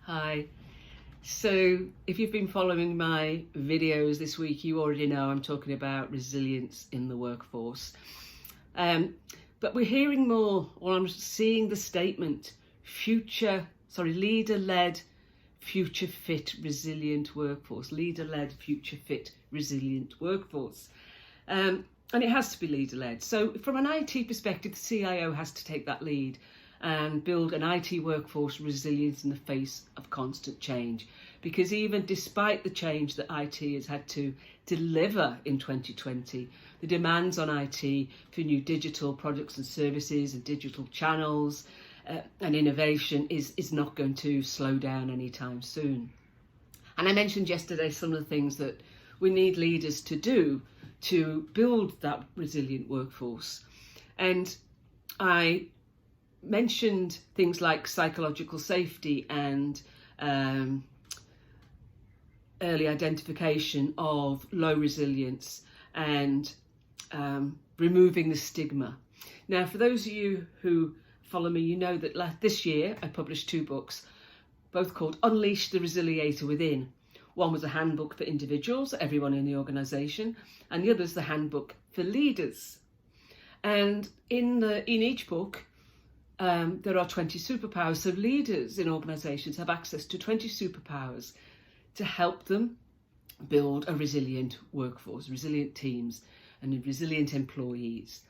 Hi. So if you've been following my videos this week, you already know I'm talking about resilience in the workforce. But we're hearing more, or I'm seeing the statement, leader-led, future-fit, resilient workforce. Leader-led, future-fit, resilient workforce. And it has to be leader-led. So from an IT perspective, the CIO has to take that lead and build an IT workforce resilient in the face of constant change. Because even despite the change that IT has had to deliver in 2020, the demands on IT for new digital products and services and digital channels and innovation is not going to slow down anytime soon. And I mentioned yesterday some of the things that we need leaders to do to build that resilient workforce. And I mentioned things like psychological safety and early identification of low resilience and removing the stigma. Now, for those of you who follow me, you know that this year I published 2 books, both called Unleash the Resiliator Within. One was a handbook for individuals, everyone in the organisation, and the other is the handbook for leaders. And in each book, there are 20 superpowers. So leaders in organisations have access to 20 superpowers to help them build a resilient workforce, resilient teams and resilient employees.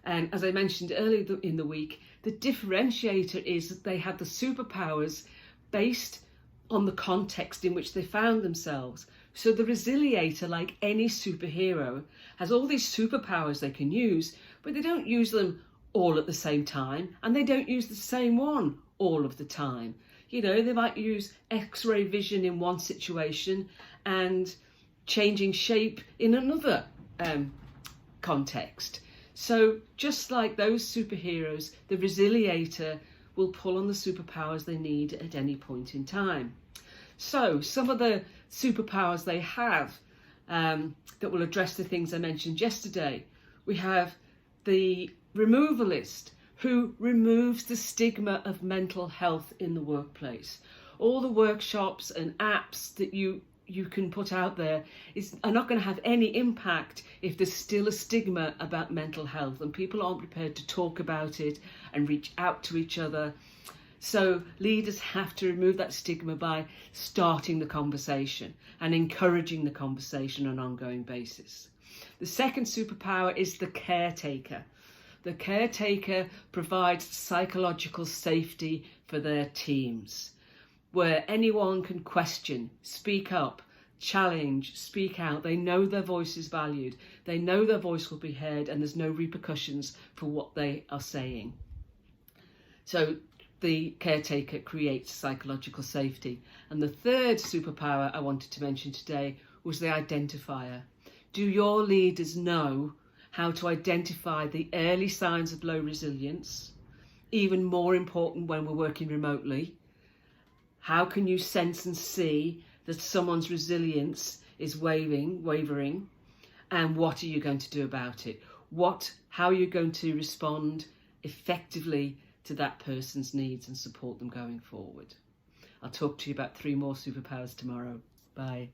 And as I mentioned earlier in the week, the differentiator is that they have the superpowers based on the context in which they found themselves. So the Resiliator, like any superhero, has all these superpowers they can use, but they don't use them all at the same time, and they don't use the same one all of the time. You know, they might use X-ray vision in one situation and changing shape in another context. So just like those superheroes, the Resiliator will pull on the superpowers they need at any point in time. So some of the superpowers they have that will address the things I mentioned yesterday. We have the removalist, who removes the stigma of mental health in the workplace. All the workshops and apps that you can put out there are not going to have any impact if there's still a stigma about mental health and people aren't prepared to talk about it and reach out to each other. So leaders have to remove that stigma by starting the conversation and encouraging the conversation on an ongoing basis. The second superpower is the caretaker. The caretaker provides psychological safety for their teams, where anyone can question, speak up, challenge, speak out. They know their voice is valued. They know their voice will be heard and there's no repercussions for what they are saying. So the caretaker creates psychological safety. And the third superpower I wanted to mention today was the identifier. Do your leaders know how to identify the early signs of low resilience? Even more important when we're working remotely. How can you sense and see that someone's resilience is wavering? And what are you going to do about it? How are you going to respond effectively to that person's needs and support them going forward? I'll talk to you about 3 more superpowers tomorrow. Bye.